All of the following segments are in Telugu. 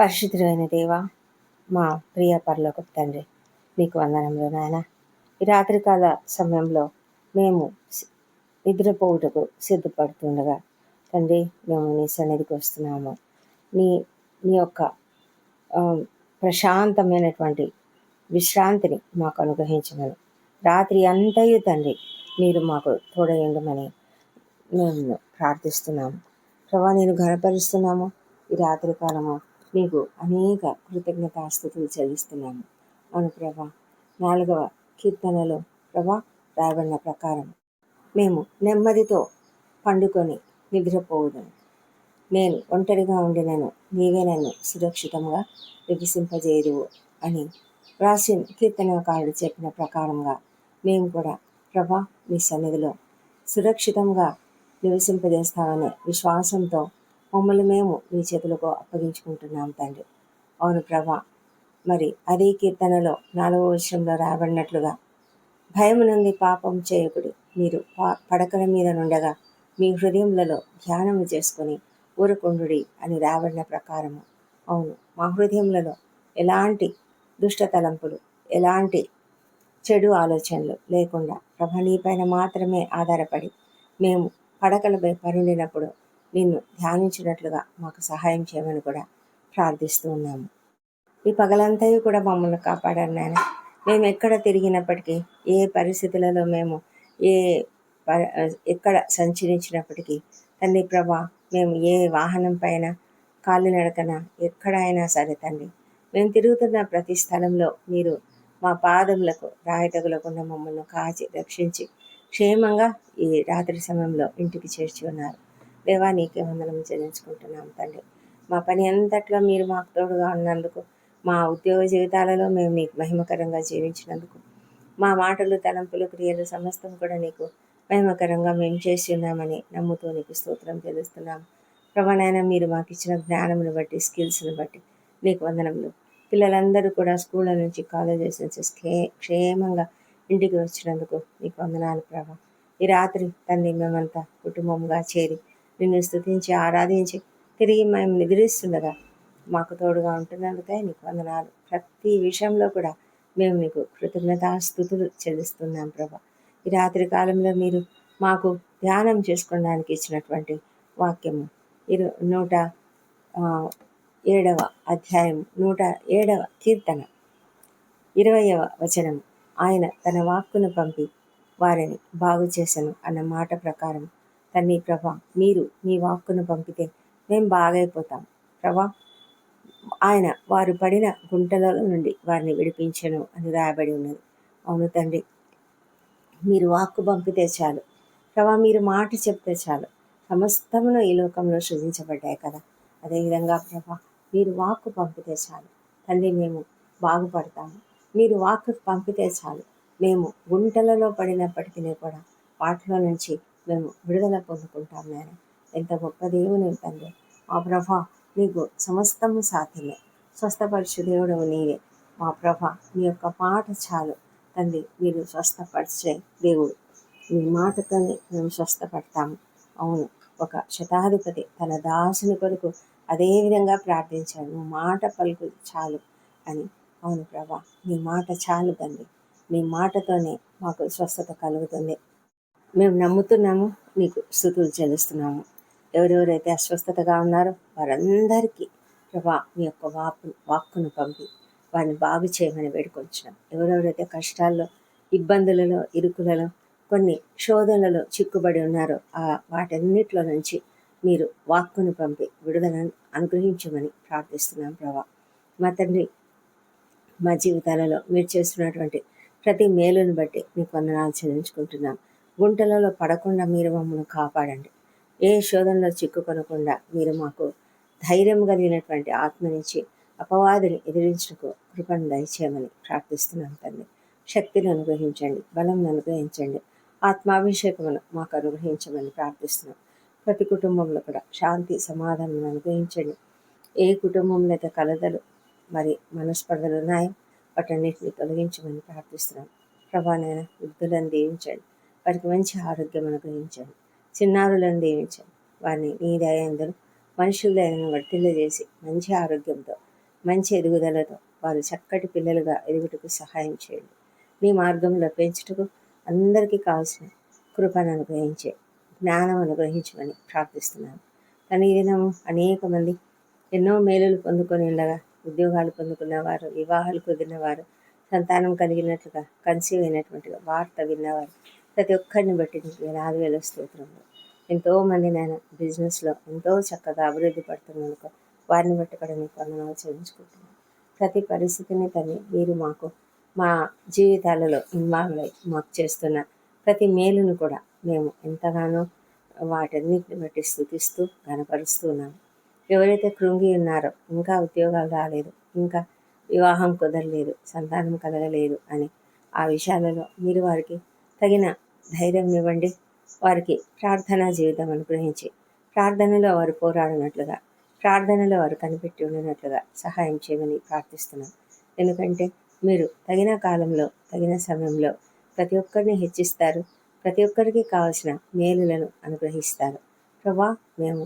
పరిశుద్ధుడైన దేవా, మా ప్రియ పరలోకపు తండ్రి, మీకు వందనములు నాయన. ఈ రాత్రికాల సమయంలో మేము నిద్రపోవుటకు సిద్ధపడుతుండగా తండ్రి, మేము నీ సన్నిధికి వస్తున్నాము. నీ నీ యొక్క ప్రశాంతమైనటువంటి విశ్రాంతిని మాకు అనుగ్రహించమని, రాత్రి అంతయు తండ్రి మీరు మాకు తోడయండమని మేము ప్రార్థిస్తున్నాము. ప్రభా, నేను ఘనపరుస్తున్నాము. ఈ రాత్రి కాలము మీకు అనేక కృతజ్ఞతాస్తుతులు చెల్లిస్తున్నాము. అవును ప్రభా, 4వ కీర్తనలో ప్రభా రాయబడిన ప్రకారం మేము నెమ్మదితో పండుకొని నిద్రపోవుదను. నేను ఒంటరిగా ఉండినను నీవే నన్ను సురక్షితంగా వికసింపజేయుదువు అని రాసిన కీర్తనకారుడు చెప్పిన ప్రకారంగా మేము కూడా ప్రభా మీ సన్నిధిలో సురక్షితంగా నివసింపజేస్తామనే విశ్వాసంతో మమ్మల్ని మేము మీ చేతులకు అప్పగించుకుంటున్నాం తండ్రి. అవును ప్రభా, మరి అదే కీర్తనలో 4వ వచనంలో రాబడినట్లుగా భయము నుండి పాపం చేయకుడి, మీరు పడకల మీద నుండగా మీ హృదయములలో ధ్యానము చేసుకొని ఊరకుండుడి అని రాబడిన ప్రకారము, అవును, మా హృదయములలో ఎలాంటి దుష్ట తలంపులు, ఎలాంటి చెడు ఆలోచనలు లేకుండా ప్రభ నీపైన మాత్రమే ఆధారపడి మేము పడకలపై పరుండినప్పుడు నిన్ను ధ్యానించినట్లుగా మాకు సహాయం చేయమని కూడా ప్రార్థిస్తూ ఉన్నాము. ఈ పగలంతయు కూడా మమ్మల్ని కాపాడారు నాయన. మేము ఎక్కడ తిరిగినప్పటికీ, ఏ పరిస్థితులలో మేము ఎక్కడ సంచరించినప్పటికీ తండ్రి ప్రభా, మేము ఏ వాహనం పైన కాలినడకన ఎక్కడైనా సరే తండ్రి, మేము తిరుగుతున్న ప్రతి స్థలంలో మీరు మా పాదములకు రాయి తగులకుండా మమ్మల్ని కాచి రక్షించి క్షేమంగా ఈ రాత్రి సమయంలో ఇంటికి చేర్చి ఉన్నారు. దేవా, నీకే వందనం చెల్లించుకుంటున్నాం తండ్రి. మా పని అంతట్లో మీరు మాకు తోడుగా ఉన్నందుకు, మా ఉద్యోగ జీవితాలలో మేము నీకు మహిమకరంగా జీవించినందుకు, మా మాటలు, తలంపులు, క్రియలు సమస్తం కూడా నీకు మహిమకరంగా మేము చేసి ఉన్నామని నమ్ముతూ నీకు స్తోత్రం చెల్లిస్తున్నాము. ప్రభానైనా మీరు మాకు ఇచ్చిన జ్ఞానమును బట్టి, స్కిల్స్ని బట్టి నీకు వందనములు. పిల్లలందరూ కూడా స్కూళ్ళ నుంచి, కాలేజెస్ నుంచి క్షేమంగా ఇంటికి వచ్చినందుకు నీకు వందనాలు ప్రభా. ఈ రాత్రి తండ్రి మేమంతా కుటుంబంగా చేరి నిన్ను స్తుతించి ఆరాధించి తిరిగి మేము నిద్రిస్తుండగా మాకు తోడుగా ఉంటున్నందుకే నీకు వందనాలు. ప్రతి విషయంలో కూడా మేము నీకు కృతజ్ఞతాస్తుతులు చెల్లిస్తున్నాం ప్రభా. ఈ రాత్రి కాలంలో మీరు మాకు ధ్యానం చేసుకోవడానికి ఇచ్చినటువంటి వాక్యము 107వ అధ్యాయం 107వ కీర్తన 20వ వచనం, ఆయన తన వాక్కును పంపి వారిని బాగు చేసెను అన్న మాట ప్రకారం తండ్రి ప్రభా, మీరు మీ వాక్కును పంపితే మేము బాగైపోతాం ప్రభా. ఆయన వారు పడిన గుంటలలో నుండి వారిని విడిపించెను అని రాయబడి ఉన్నది. అవును తండ్రి, మీరు వాక్కు పంపితే చాలు ప్రభా, మీరు మాట చెప్తే చాలు, సమస్తమును ఈ లోకంలో సృజించబడ్డాయి కదా. అదేవిధంగా ప్రభా, మీరు వాక్కు పంపితే చాలు తండ్రి, మేము బాగుపడతాము. మీరు వాక్కు పంపితే చాలు, మేము గుంటలలో పడినప్పటికీ కూడా వాటిలో నుంచి మేము విడుదల పొందుకుంటాం నాయన. ఎంత గొప్ప దేవుని తండ్రి మా ప్రభా, నీకు సమస్తము సాధ్యమే. స్వస్థపరచు దేవుడవు నీవే మా ప్రభా. మీ యొక్క మాట చాలు తండ్రి, మీరు స్వస్థపరిచే దేవుడు. మీ మాటతోనే మేము స్వస్థపడతాము. అవును, ఒక శతాధిపతి తన దాసుని కొరకు అదేవిధంగా ప్రార్థించాడు, నువ్వు మాట పలుకు చాలు అని. అవును ప్రభా, నీ మాట చాలు తండ్రి, నీ మాటతోనే మాకు స్వస్థత కలుగుతుంది. మేము నమ్ముతున్నాము, నీకు స్తుతులు చెల్లిస్తున్నాము. ఎవరెవరైతే అస్వస్థతగా ఉన్నారో వారందరికీ ప్రభా మీ యొక్క వాక్కును పంపి వారిని బాగు చేయమని వేడుకొంచున్నాం. ఎవరెవరైతే కష్టాల్లో, ఇబ్బందులలో, ఇరుకులలో, కొన్ని శోధనలలో చిక్కుబడి ఉన్నారో వాటన్నిటిలో నుంచి మీరు వాక్కును పంపి విడుదలను అనుగ్రహించమని ప్రార్థిస్తున్నాం ప్రభా. మా తండ్రి, మా జీవితాలలో మీరు చేస్తున్నటువంటి ప్రతి మేలును బట్టి మీకు వందనాలు చెల్లించుకుంటున్నాం. గుంటలలో పడకుండా మీరు మమ్మల్ని కాపాడండి. ఏ శోధనలో చిక్కుకొనకుండా మీరు మాకు ధైర్యం కలిగినటువంటి ఆత్మనిచ్చి అపవాదిని ఎదిరించుటకు కృపను దయచేయమని ప్రార్థిస్తున్నాం తండ్రి. శక్తిని అనుగ్రహించండి, బలం అనుగ్రహించండి, ఆత్మాభిషేకమును మాకు అనుగ్రహించమని ప్రార్థిస్తున్నాం. ప్రతి కుటుంబంలో కూడా శాంతి, సమాధానం అనుగ్రహించండి. ఏ కుటుంబంలో అయితే కలతలు మరి మనస్పర్ధలు ఉన్నాయో వాటన్నిటిని తొలగించమని ప్రార్థిస్తున్నాం. ప్రభానైనా వృద్ధులను దీవించండి, వారికి మంచి ఆరోగ్యం అనుగ్రహించండి. చిన్నారులను దీవించండి, వారిని నీ దయందరూ మనుషుల దయను వర్తిల్ల చేసి మంచి ఆరోగ్యంతో మంచి ఎదుగుదలతో వారు చక్కటి పిల్లలుగా ఎదుగుటకు సహాయం చేయండి. నీ మార్గంలో పెంచుటకు అందరికీ కావాల్సిన కృపను అనుగ్రహించే జ్ఞానం అనుగ్రహించమని ప్రార్థిస్తున్నాను. కానీ ఈ దినము అనేక మంది ఎన్నో మేలులు పొందుకొని ఉండగా, ఉద్యోగాలు పొందుకున్నవారు, వివాహాలు కుదిరినవారు, సంతానం కలిగినట్లుగా కన్సీవ్ అయినటువంటిగా వార్త విన్నవారు, ప్రతి ఒక్కరిని బట్టి నీకు వేలాది వేల స్తోత్రంలో. ఎంతోమంది నేను బిజినెస్లో ఎంతో చక్కగా అభివృద్ధి పడుతున్నందుకు వారిని బట్టి కూడా నీకు వందనాలు చెల్లించుకుంటున్నాను. ప్రతి పరిస్థితిని తల్లి మీరు మా జీవితాలలో ఇన్వాల్వ్ అయి మాకు చేస్తున్న ప్రతి మేలును కూడా మేము ఎంతగానో వాటన్నిటిని బట్టి స్తుతిస్తూ ఘనపరుస్తూ ఉన్నాము. ఎవరైతే కృంగి ఉన్నారో, ఇంకా ఉద్యోగాలు రాలేదు, ఇంకా వివాహం కుదరలేదు, సంతానం కలగలేదు అని ఆ విషయాలలో మీరు వారికి తగిన ధైర్యం ఇవ్వండి. వారికి ప్రార్థనా జీవితం అనుగ్రహించి ప్రార్థనలో వారు పోరాడినట్లుగా, ప్రార్థనలో వారు కనిపెట్టి ఉండినట్లుగా సహాయం చేయమని ప్రార్థిస్తున్నాం. ఎందుకంటే మీరు తగిన కాలంలో తగిన సమయంలో ప్రతి ఒక్కరిని హెచ్చిస్తారు, ప్రతి ఒక్కరికి కావలసిన మేలులను అనుగ్రహిస్తారు. ప్రభా, మేము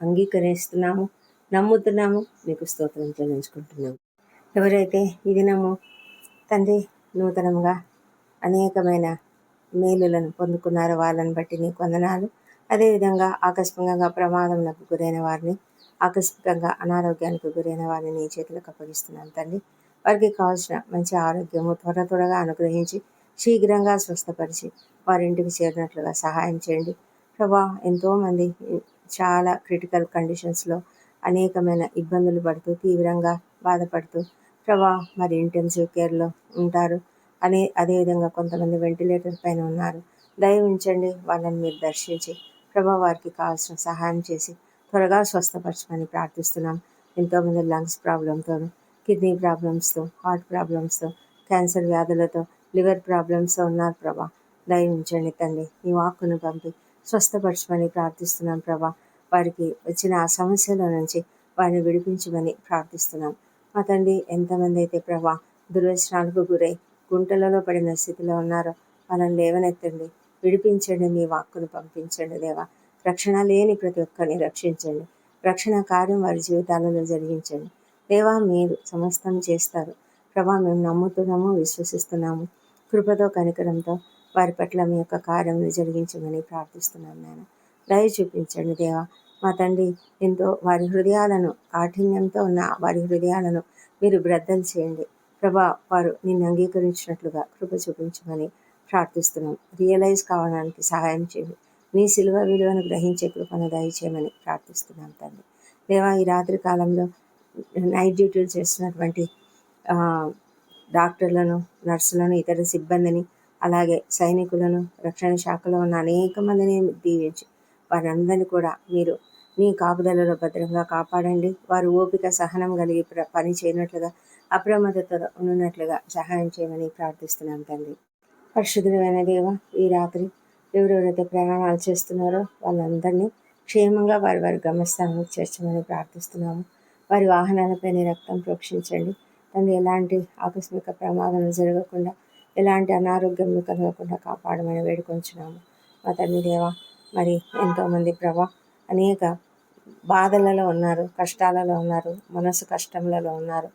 అంగీకరిస్తున్నాము, నమ్ముతున్నాము, మీకు స్తోత్రం చెల్లించుకుంటున్నాము. ఎవరైతే ఈ దినము తండ్రి నూతనంగా అనేకమైన మేలులను పొందుకున్నారో వాళ్ళని బట్టి నీకు వందనాలు. అదేవిధంగా ఆకస్మికంగా ప్రమాదంలకు గురైన వారిని, ఆకస్మికంగా అనారోగ్యానికి గురైన వారిని నీ చేతులకు అప్పగిస్తున్నాను తండ్రి. వారికి కావాల్సిన మంచి ఆరోగ్యము త్వరగా అనుగ్రహించి శీఘ్రంగా స్వస్థపరిచి వారింటికి చేరినట్లుగా సహాయం చేయండి. ప్రభా, ఎంతోమంది చాలా క్రిటికల్ కండిషన్స్లో అనేకమైన ఇబ్బందులు పడుతూ తీవ్రంగా బాధపడుతూ ప్రభా మరి ఇంటెన్సివ్ కేర్లో ఉంటారు. అదేవిధంగా కొంతమంది వెంటిలేటర్ పైన ఉన్నారు. దయ ఉంచండి, వాళ్ళని మీరు దర్శించి ప్రభా వారికి కావాల్సిన సహాయం చేసి త్వరగా స్వస్థపరచమని ప్రార్థిస్తున్నాం. ఎంతోమంది లంగ్స్ ప్రాబ్లంతో, కిడ్నీ ప్రాబ్లమ్స్తో, హార్ట్ ప్రాబ్లమ్స్తో, క్యాన్సర్ వ్యాధులతో, లివర్ ప్రాబ్లమ్స్తో ఉన్నారు ప్రభా. దయ ఉంచండి తండ్రి, ఈ వాక్కును పంపి స్వస్థపరచమని ప్రార్థిస్తున్నాం ప్రభా. వారికి వచ్చిన ఆ సమస్యల నుంచి వారిని విడిపించమని ప్రార్థిస్తున్నాం. మా తండ్రి, ఎంతమంది అయితే ప్రభా దుర్వ్యసనాలకు గురై గుంటలలో పడిన స్థితిలో ఉన్నారో వాళ్ళని లేవనెత్తండి, విడిపించండి, మీ వాక్కును పంపించండి దేవా. రక్షణ లేని ప్రతి ఒక్కరిని రక్షించండి, రక్షణ కార్యం వారి జీవితాలలో జరిగించండి దేవా. మీరు సమస్తం చేస్తారు ప్రభా. మేము నమ్ముతున్నాము, విశ్వసిస్తున్నాము. కృపతో కనికరంతో వారి పట్ల మీ యొక్క కార్యం జరిగించమని ప్రార్థిస్తున్నాను నాయన. దయ చూపించండి దేవా. మా తండ్రి, ఎంతో వారి హృదయాలను కాఠిన్యంతో ఉన్న వారి హృదయాలను మీరు బ్రద్దలు చేయండి ప్రభా. వారు నిన్ను అంగీకరించినట్లుగా కృప చూపించమని ప్రార్థిస్తున్నాం. రియలైజ్ కావడానికి సహాయం చేయండి. మీ సిలువ విలువను గ్రహించే కృపను దయచేయమని ప్రార్థిస్తున్నాం తండ్రి దేవా. ఈ రాత్రి కాలంలో నైట్ డ్యూటీలు చేస్తున్నటువంటి డాక్టర్లను, నర్సులను, ఇతర సిబ్బందిని, అలాగే సైనికులను, రక్షణ శాఖలో ఉన్న అనేక మందిని దీవించి వారందరినీ కూడా మీరు నీ కాపుదలలో భద్రంగా కాపాడండి. వారు ఓపిక సహనం కలిగి పని చేయనట్లుగా, అప్రమత్తతో ఉన్నట్లుగా సహాయం చేయమని ప్రార్థిస్తున్నాం తండ్రి. పరిశుద్ధమైన దేవ, ఈ రాత్రి ఎవరెవరైతే ప్రయాణాలు చేస్తున్నారో వాళ్ళందరినీ క్షేమంగా వారి వారి గమ్యస్థానానికి చేర్చమని ప్రార్థిస్తున్నాము. వారి వాహనాలపై నీ రక్తం ప్రోక్షించండి తండ్రి. ఎలాంటి ఆకస్మిక ప్రమాదాలు జరగకుండా, ఎలాంటి అనారోగ్యం కలగకుండా కాపాడమని వేడుకొంచున్నాము మా తండ్రి దేవ. మరి ఎంతోమంది ప్రభా అనేక బాధలలో ఉన్నారు, కష్టాలలో ఉన్నారు, మనసు కష్టంలలో ఉన్నారు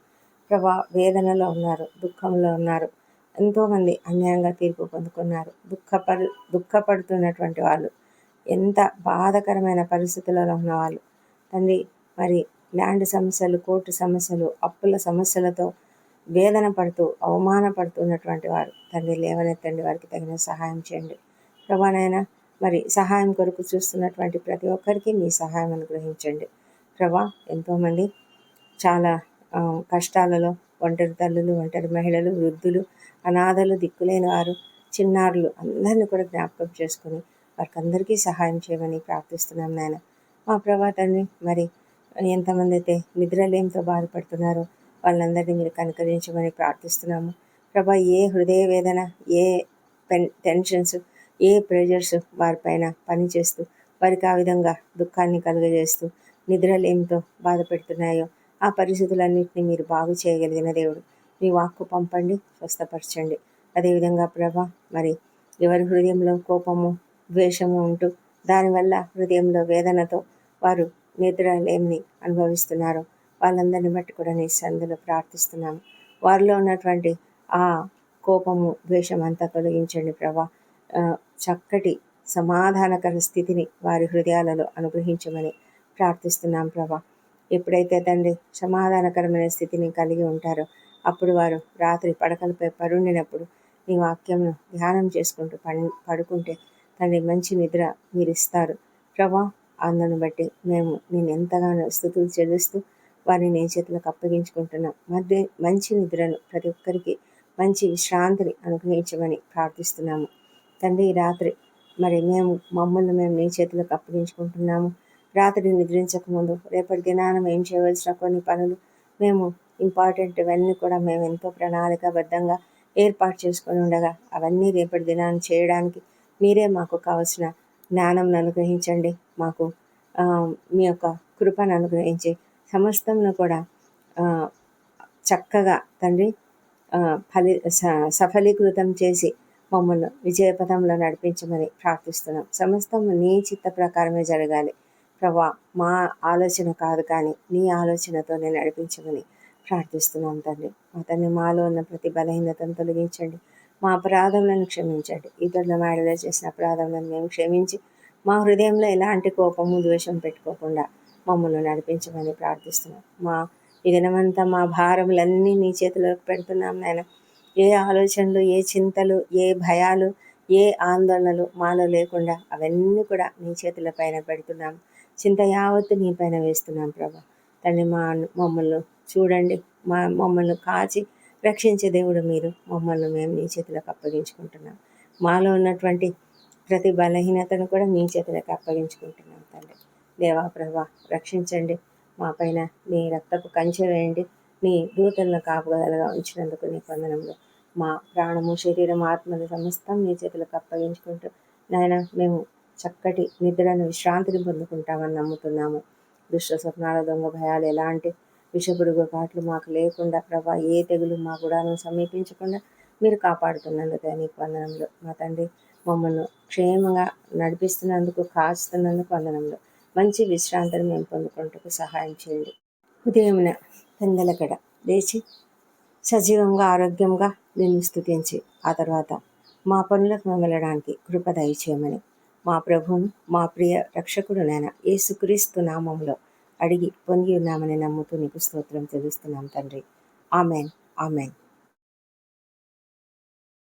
ప్రభా, వేదనలో ఉన్నారు, దుఃఖంలో ఉన్నారు. ఎంతోమంది అన్యాయంగా తీర్పు పొందుకున్నారు. దుఃఖపడుతున్నటువంటి వాళ్ళు, ఎంత బాధాకరమైన పరిస్థితులలో ఉన్నవాళ్ళు తండ్రి. మరి ల్యాండ్ సమస్యలు, కోర్టు సమస్యలు, అప్పుల సమస్యలతో వేదన పడుతూ అవమానపడుతున్నటువంటి వారు తండ్రి లేవనెత్తండి, వారికి తగిన సహాయం చేయండి ప్రభానైనా. మరి సహాయం కొరకు చూస్తున్నటువంటి ప్రతి ఒక్కరికి మీ సహాయం అనుగ్రహించండి ప్రభా. ఎంతోమంది చాలా కష్టాలలో, ఒంటరి తల్లులు, ఒంటరి మహిళలు, వృద్ధులు, అనాథలు, దిక్కులేని వారు, చిన్నారులు అందరినీ కూడా జ్ఞాపకం చేసుకుని వారికి అందరికీ సహాయం చేయమని ప్రార్థిస్తున్నాం నాయన మా ప్రభా తండ్రి. మరి ఎంతమంది అయితే నిద్రలేమితో బాధపడుతున్నారో వాళ్ళందరినీ మీరు కనుకరించమని ప్రార్థిస్తున్నాము ప్రభా. ఏ హృదయ వేదన, ఏ టెన్షన్స్, ఏ ప్రెజర్స్ వారిపైన పనిచేస్తూ వారికి ఆ విధంగా దుఃఖాన్ని కలుగజేస్తూ నిద్రలేమితో బాధపెడుతున్నాయో ఆ పరిస్థితులన్నింటినీ మీరు బాగు చేయగలిగిన దేవుడు, మీ వాక్కు పంపండి, స్వస్థపరచండి. అదేవిధంగా ప్రభా, మరి ఎవరి హృదయంలో కోపము, ద్వేషము ఉంటూ దానివల్ల హృదయంలో వేదనతో వారు నిద్రలేమిని అనుభవిస్తున్నారో వాళ్ళందరిని బట్టి కూడా నీ సన్నిధిలో ప్రార్థిస్తున్నాము. వారిలో ఉన్నటువంటి ఆ కోపము, ద్వేషం అంతా తొలగించండి ప్రభా. చక్కటి సమాధానకర స్థితిని వారి హృదయాలలో అనుగ్రహించమని ప్రార్థిస్తున్నాం ప్రభా. ఎప్పుడైతే తండ్రి సమాధానకరమైన స్థితిని కలిగి ఉంటారో అప్పుడు వారు రాత్రి పడకలపై పరుండినప్పుడు నీ వాక్యంను ధ్యానం చేసుకుంటూ పడుకుంటే తండ్రి మంచి నిద్ర మీరు ఇస్తారు ప్రభా. అందును బట్టి మేము నేను ఎంతగానో స్తుతులు చెల్లిస్తూ వారిని నీ చేతులకు అప్పగించుకుంటున్నాం. మంచి నిద్రను ప్రతి ఒక్కరికి మంచి విశ్రాంతిని అనుగ్రహించమని ప్రార్థిస్తున్నాము తండ్రి. ఈ రాత్రి మరి మమ్మల్ని మేము నీ చేతులకు అప్పగించుకుంటున్నాము. రాత్రి నిద్రించకముందు రేపటి దినాన మేము చేయవలసిన కొన్ని పనులు మేము ఇంపార్టెంట్ ఇవన్నీ కూడా మేము ఎంతో ప్రణాళికాబద్ధంగా ఏర్పాటు చేసుకొని ఉండగా అవన్నీ రేపటి దినాన్ని చేయడానికి మీరే మాకు కావలసిన జ్ఞానం అనుగ్రహించండి. మాకు మీ యొక్క కృపను అనుగ్రహించి సమస్తంను కూడా చక్కగా తండ్రి సఫలీకృతం చేసి మమ్మల్ని విజయపథంలో నడిపించమని ప్రార్థిస్తున్నాం. సమస్తం నీ చిత్త ప్రకారమే జరగాలి ప్రభా. మా ఆలోచన కాదు కానీ నీ ఆలోచనతోనే నడిపించమని ప్రార్థిస్తున్నాం తండ్రి. మా తండ్రి మాలో ఉన్న ప్రతి బలహీనతను తొలగించండి. మా అపరాధములను క్షమించండి. ఇతరుల మేడలో చేసిన అపరాధములను మేము క్షమించి మా హృదయంలో ఎలాంటి కోపము, ద్వేషం పెట్టుకోకుండా మమ్మల్ని నడిపించమని ప్రార్థిస్తున్నాం. ఈ దినమంతా మా భారములన్నీ నీ చేతిలోకి పెడుతున్నాం నాయన. ఏ ఆలోచనలు, ఏ చింతలు, ఏ భయాలు, ఏ ఆందోళనలు మాలో లేకుండా అవన్నీ కూడా నీ చేతుల పైన పెడుతున్నాం. చింత యావత్తు నీ పైన వేస్తున్నాం ప్రభా. తండ్రి మమ్మల్ని చూడండి. మమ్మల్ని కాచి రక్షించే దేవుడు మీరు. మమ్మల్ని మేము నీ చేతులకు అప్పగించుకుంటున్నాం. మాలో ఉన్నటువంటి ప్రతి బలహీనతను కూడా నీ చేతులకు అప్పగించుకుంటున్నాం తండ్రి. దేవా ప్రభా, రక్షించండి. మా పైన నీ రక్తపు కంచె వేయండి. నీ దూతలను కాపుదలగా ఉంచినందుకు నీ వందనములు. మా ప్రాణము, శరీరం, ఆత్మలు సమస్తం నీ చేతులకు అప్పగించుకుంటూ నాయన మేము చక్కటి నిద్రను, విశ్రాంతిని పొందుకుంటామని నమ్ముతున్నాము. దుష్ట స్వప్నాల, దొంగ భయాలు, ఎలాంటి విషపురుగు కాట్లు మాకు లేకుండా ప్రభా, ఏ తెగులు మా గుడాలను సమీపించకుండా మీరు కాపాడుతున్నందుకు నీకు వందనములు. మా తండ్రి మమ్మల్ని క్షేమంగా నడిపిస్తున్నందుకు, కాచుతున్నందుకు వందనములు. మంచి విశ్రాంతిని మేము పొందుకుంటూ సహాయం చేయండి. ఉదయమున పెందలకడ లేచి సజీవంగా, ఆరోగ్యంగా నిన్ను స్తుతించి ఆ తర్వాత మా పనులకు మేము వెళ్ళడానికి కృప దయచేయమని మా ప్రభువును, మా ప్రియ రక్షకుడు నాయన యేసుక్రీస్తు నామములో అడిగి పొంది ఉన్నామని నమ్ముతూ నీకు స్తోత్రం తెలుస్తున్నాం తండ్రి. Amen, amen.